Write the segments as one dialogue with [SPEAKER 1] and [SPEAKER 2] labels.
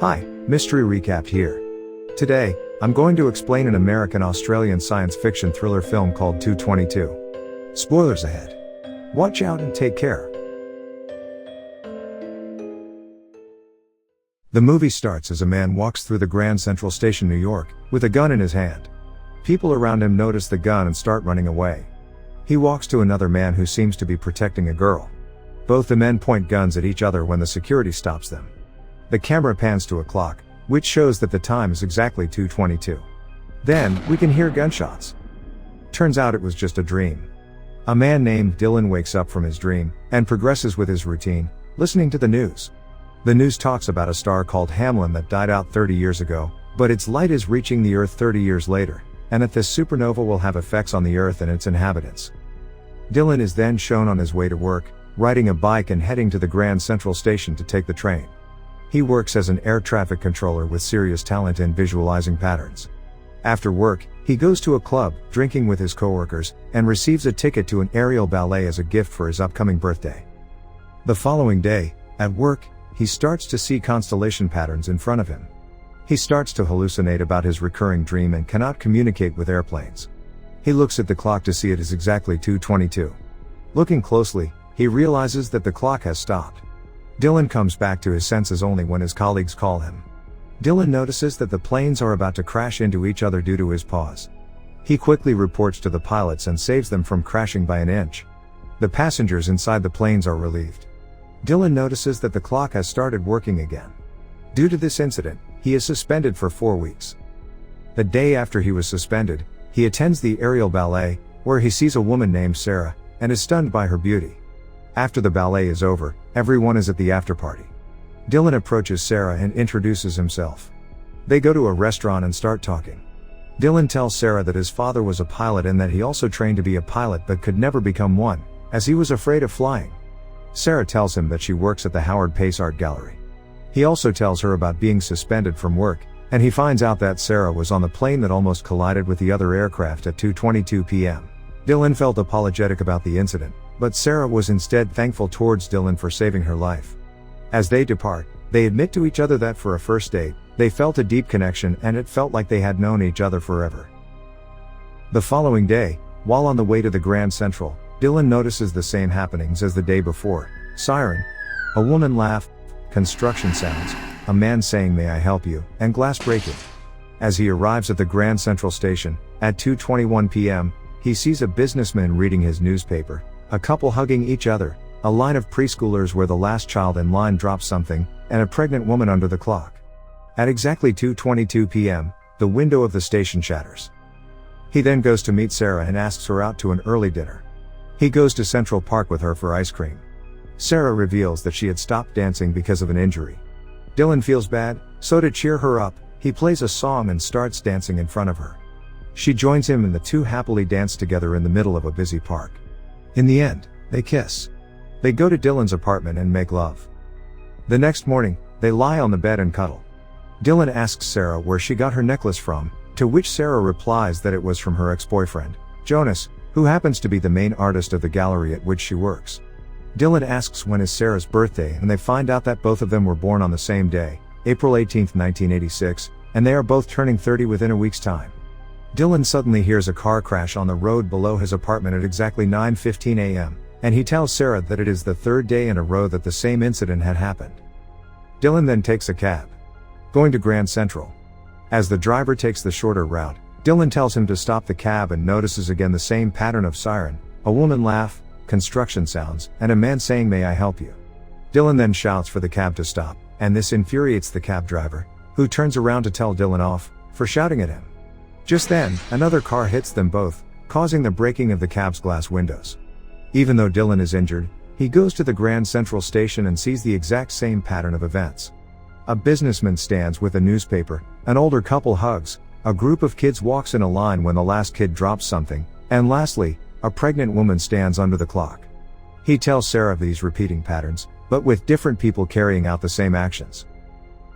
[SPEAKER 1] Hi, Mystery Recap here. Today, I'm going to explain an American-Australian science fiction thriller film called 222. Spoilers ahead. Watch out and take care. The movie starts as a man walks through the Grand Central Station, New York, with a gun in his hand. People around him notice the gun and start running away. He walks to another man who seems to be protecting a girl. Both the men point guns at each other when the security stops them. The camera pans to a clock, which shows that the time is exactly 2:22. Then, we can hear gunshots. Turns out it was just a dream. A man named Dylan wakes up from his dream, and progresses with his routine, listening to the news. The news talks about a star called Hamlin that died out 30 years ago, but its light is reaching the Earth 30 years later, and that this supernova will have effects on the Earth and its inhabitants. Dylan is then shown on his way to work, riding a bike and heading to the Grand Central Station to take the train. He works as an air traffic controller with serious talent in visualizing patterns. After work, he goes to a club, drinking with his coworkers, and receives a ticket to an aerial ballet as a gift for his upcoming birthday. The following day, at work, he starts to see constellation patterns in front of him. He starts to hallucinate about his recurring dream and cannot communicate with airplanes. He looks at the clock to see it is exactly 2:22. Looking closely, he realizes that the clock has stopped. Dylan comes back to his senses only when his colleagues call him. Dylan notices that the planes are about to crash into each other due to his pause. He quickly reports to the pilots and saves them from crashing by an inch. The passengers inside the planes are relieved. Dylan notices that the clock has started working again. Due to this incident, he is suspended for 4 weeks. The day after he was suspended, he attends the aerial ballet, where he sees a woman named Sarah, and is stunned by her beauty. After the ballet is over, everyone is at the after party. Dylan approaches Sarah and introduces himself. They go to a restaurant and start talking. Dylan tells Sarah that his father was a pilot and that he also trained to be a pilot but could never become one, as he was afraid of flying. Sarah tells him that she works at the Howard Pace Art Gallery. He also tells her about being suspended from work, and he finds out that Sarah was on the plane that almost collided with the other aircraft at 2:22 p.m. Dylan felt apologetic about the incident, but Sarah was instead thankful towards Dylan for saving her life. As they depart, they admit to each other that for a first date, they felt a deep connection and it felt like they had known each other forever. The following day, while on the way to the Grand Central, Dylan notices the same happenings as the day before: siren, a woman laugh, construction sounds, a man saying "May I help you," and glass breaking. As he arrives at the Grand Central Station, at 2:21 p.m., he sees a businessman reading his newspaper, a couple hugging each other, a line of preschoolers where the last child in line drops something, and a pregnant woman under the clock. At exactly 2:22 p.m., the window of the station shatters. He then goes to meet Sarah and asks her out to an early dinner. He goes to Central Park with her for ice cream. Sarah reveals that she had stopped dancing because of an injury. Dylan feels bad, so to cheer her up, he plays a song and starts dancing in front of her. She joins him and the two happily dance together in the middle of a busy park. In the end, they kiss. They go to Dylan's apartment and make love. The next morning, they lie on the bed and cuddle. Dylan asks Sarah where she got her necklace from, to which Sarah replies that it was from her ex-boyfriend, Jonas, who happens to be the main artist of the gallery at which she works. Dylan asks when is Sarah's birthday and they find out that both of them were born on the same day, April 18, 1986, and they are both turning 30 within a week's time. Dylan suddenly hears a car crash on the road below his apartment at exactly 9:15 a.m., and he tells Sarah that it is the third day in a row that the same incident had happened. Dylan then takes a cab, going to Grand Central. As the driver takes the shorter route, Dylan tells him to stop the cab and notices again the same pattern of siren, a woman laugh, construction sounds, and a man saying "May I help you?" Dylan then shouts for the cab to stop, and this infuriates the cab driver, who turns around to tell Dylan off for shouting at him. Just then, another car hits them both, causing the breaking of the cab's glass windows. Even though Dylan is injured, he goes to the Grand Central Station and sees the exact same pattern of events. A businessman stands with a newspaper, an older couple hugs, a group of kids walks in a line when the last kid drops something, and lastly, a pregnant woman stands under the clock. He tells Sarah of these repeating patterns, but with different people carrying out the same actions.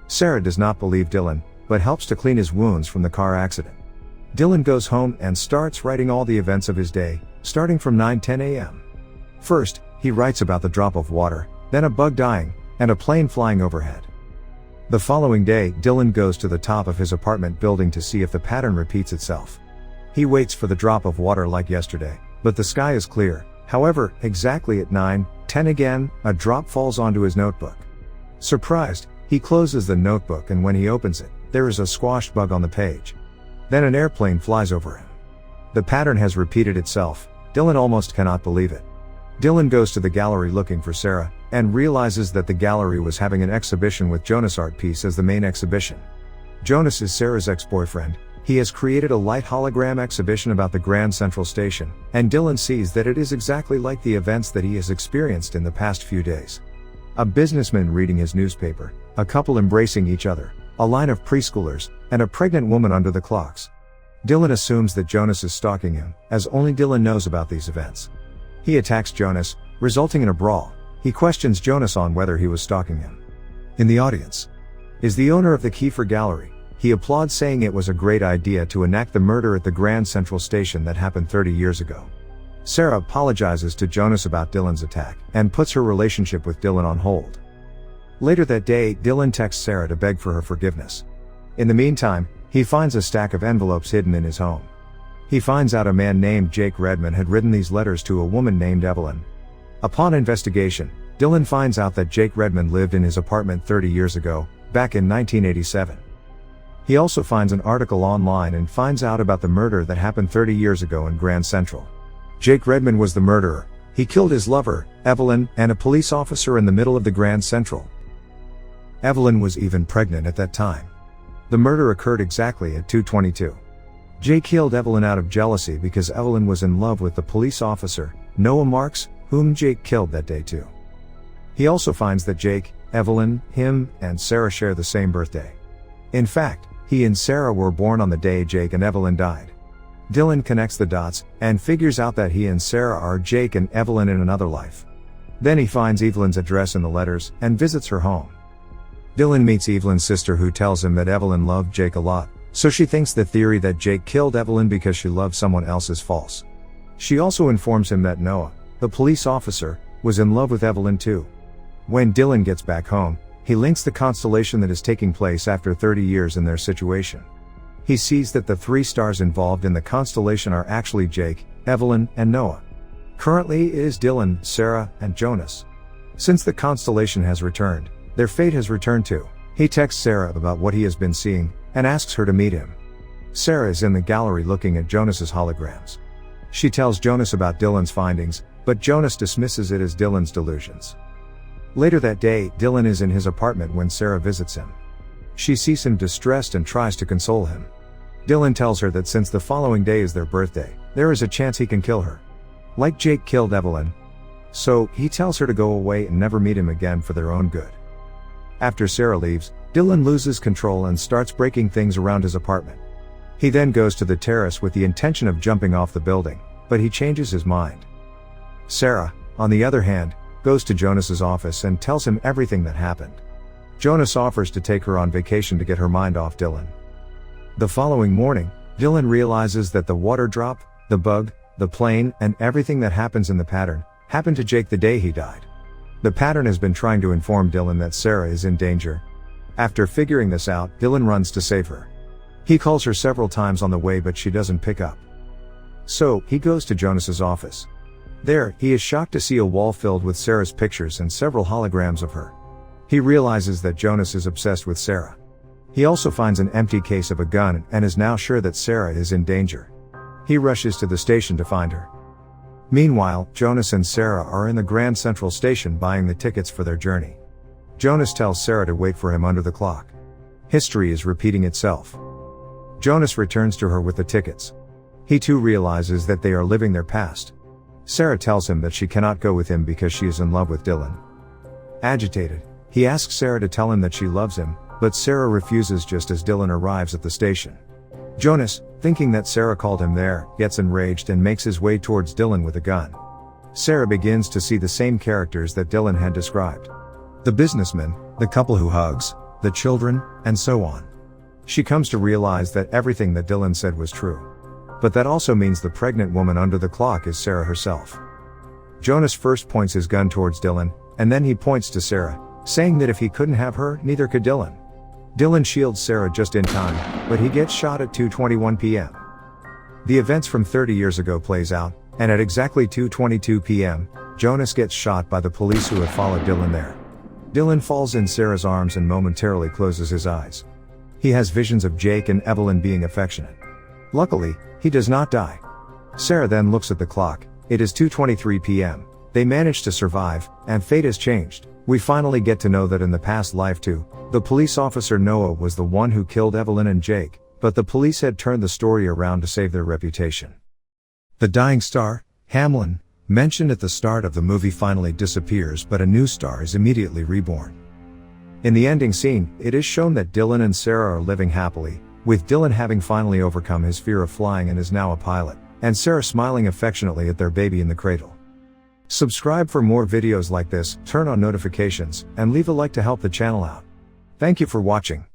[SPEAKER 1] Sarah does not believe Dylan, but helps to clean his wounds from the car accident. Dylan goes home and starts writing all the events of his day, starting from 9:10 a.m. First, he writes about the drop of water, then a bug dying, and a plane flying overhead. The following day, Dylan goes to the top of his apartment building to see if the pattern repeats itself. He waits for the drop of water like yesterday, but the sky is clear. However, exactly at 9:10 again, a drop falls onto his notebook. Surprised, he closes the notebook, and when he opens it, there is a squashed bug on the page. Then an airplane flies over him. The pattern has repeated itself. Dylan almost cannot believe it. Dylan goes to the gallery looking for Sarah, and realizes that the gallery was having an exhibition with Jonas' art piece as the main exhibition. Jonas is Sarah's ex-boyfriend. He has created a light hologram exhibition about the Grand Central Station, and Dylan sees that it is exactly like the events that he has experienced in the past few days. A businessman reading his newspaper, a couple embracing each other, a line of preschoolers, and a pregnant woman under the clocks. Dylan assumes that Jonas is stalking him, as only Dylan knows about these events. He attacks Jonas, resulting in a brawl. He questions Jonas on whether he was stalking him. In the audience is the owner of the Kiefer Gallery. He applauds, saying it was a great idea to enact the murder at the Grand Central Station that happened 30 years ago. Sarah apologizes to Jonas about Dylan's attack, and puts her relationship with Dylan on hold. Later that day, Dylan texts Sarah to beg for her forgiveness. In the meantime, he finds a stack of envelopes hidden in his home. He finds out a man named Jake Redman had written these letters to a woman named Evelyn. Upon investigation, Dylan finds out that Jake Redman lived in his apartment 30 years ago, back in 1987. He also finds an article online and finds out about the murder that happened 30 years ago in Grand Central. Jake Redman was the murderer. He killed his lover, Evelyn, and a police officer in the middle of the Grand Central. Evelyn was even pregnant at that time. The murder occurred exactly at 2:22. Jake killed Evelyn out of jealousy because Evelyn was in love with the police officer, Noah Marks, whom Jake killed that day too. He also finds that Jake, Evelyn, him, and Sarah share the same birthday. In fact, he and Sarah were born on the day Jake and Evelyn died. Dylan connects the dots, and figures out that he and Sarah are Jake and Evelyn in another life. Then he finds Evelyn's address in the letters, and visits her home. Dylan meets Evelyn's sister, who tells him that Evelyn loved Jake a lot, so she thinks the theory that Jake killed Evelyn because she loved someone else is false. She also informs him that Noah, the police officer, was in love with Evelyn too. When Dylan gets back home, he links the constellation that is taking place after 30 years in their situation. He sees that the 3 stars involved in the constellation are actually Jake, Evelyn, and Noah. Currently it is Dylan, Sarah, and Jonas. Since the constellation has returned, their fate has returned too. He texts Sarah about what he has been seeing, and asks her to meet him. Sarah is in the gallery looking at Jonas's holograms. She tells Jonas about Dylan's findings, but Jonas dismisses it as Dylan's delusions. Later that day, Dylan is in his apartment when Sarah visits him. She sees him distressed and tries to console him. Dylan tells her that since the following day is their birthday, there is a chance he can kill her. Like Jake killed Evelyn. So, he tells her to go away and never meet him again for their own good. After Sarah leaves, Dylan loses control and starts breaking things around his apartment. He then goes to the terrace with the intention of jumping off the building, but he changes his mind. Sarah, on the other hand, goes to Jonas's office and tells him everything that happened. Jonas offers to take her on vacation to get her mind off Dylan. The following morning, Dylan realizes that the water drop, the bug, the plane, and everything that happens in the pattern, happened to Jake the day he died. The pattern has been trying to inform Dylan that Sarah is in danger. After figuring this out, Dylan runs to save her. He calls her several times on the way, but she doesn't pick up. So, he goes to Jonas's office. There, he is shocked to see a wall filled with Sarah's pictures and several holograms of her. He realizes that Jonas is obsessed with Sarah. He also finds an empty case of a gun and is now sure that Sarah is in danger. He rushes to the station to find her. Meanwhile, Jonas and Sarah are in the Grand Central Station buying the tickets for their journey. Jonas tells Sarah to wait for him under the clock. History is repeating itself. Jonas returns to her with the tickets. He too realizes that they are living their past. Sarah tells him that she cannot go with him because she is in love with Dylan. Agitated, he asks Sarah to tell him that she loves him, but Sarah refuses just as Dylan arrives at the station. Jonas, thinking that Sarah called him there, gets enraged and makes his way towards Dylan with a gun. Sarah begins to see the same characters that Dylan had described. The businessman, the couple who hugs, the children, and so on. She comes to realize that everything that Dylan said was true. But that also means the pregnant woman under the clock is Sarah herself. Jonas first points his gun towards Dylan, and then he points to Sarah, saying that if he couldn't have her, neither could Dylan. Dylan shields Sarah just in time, but he gets shot at 2:21 p.m. The events from 30 years ago plays out, and at exactly 2:22 p.m., Jonas gets shot by the police who had followed Dylan there. Dylan falls in Sarah's arms and momentarily closes his eyes. He has visions of Jake and Evelyn being affectionate. Luckily, he does not die. Sarah then looks at the clock. It is 2:23 p.m. They managed to survive, and fate has changed. We finally get to know that in the past life too, the police officer Noah was the one who killed Evelyn and Jake, but the police had turned the story around to save their reputation. The dying star, Hamlin, mentioned at the start of the movie finally disappears, but a new star is immediately reborn. In the ending scene, it is shown that Dylan and Sarah are living happily, with Dylan having finally overcome his fear of flying and is now a pilot, and Sarah smiling affectionately at their baby in the cradle. Subscribe for more videos like this, turn on notifications, and leave a like to help the channel out. Thank you for watching.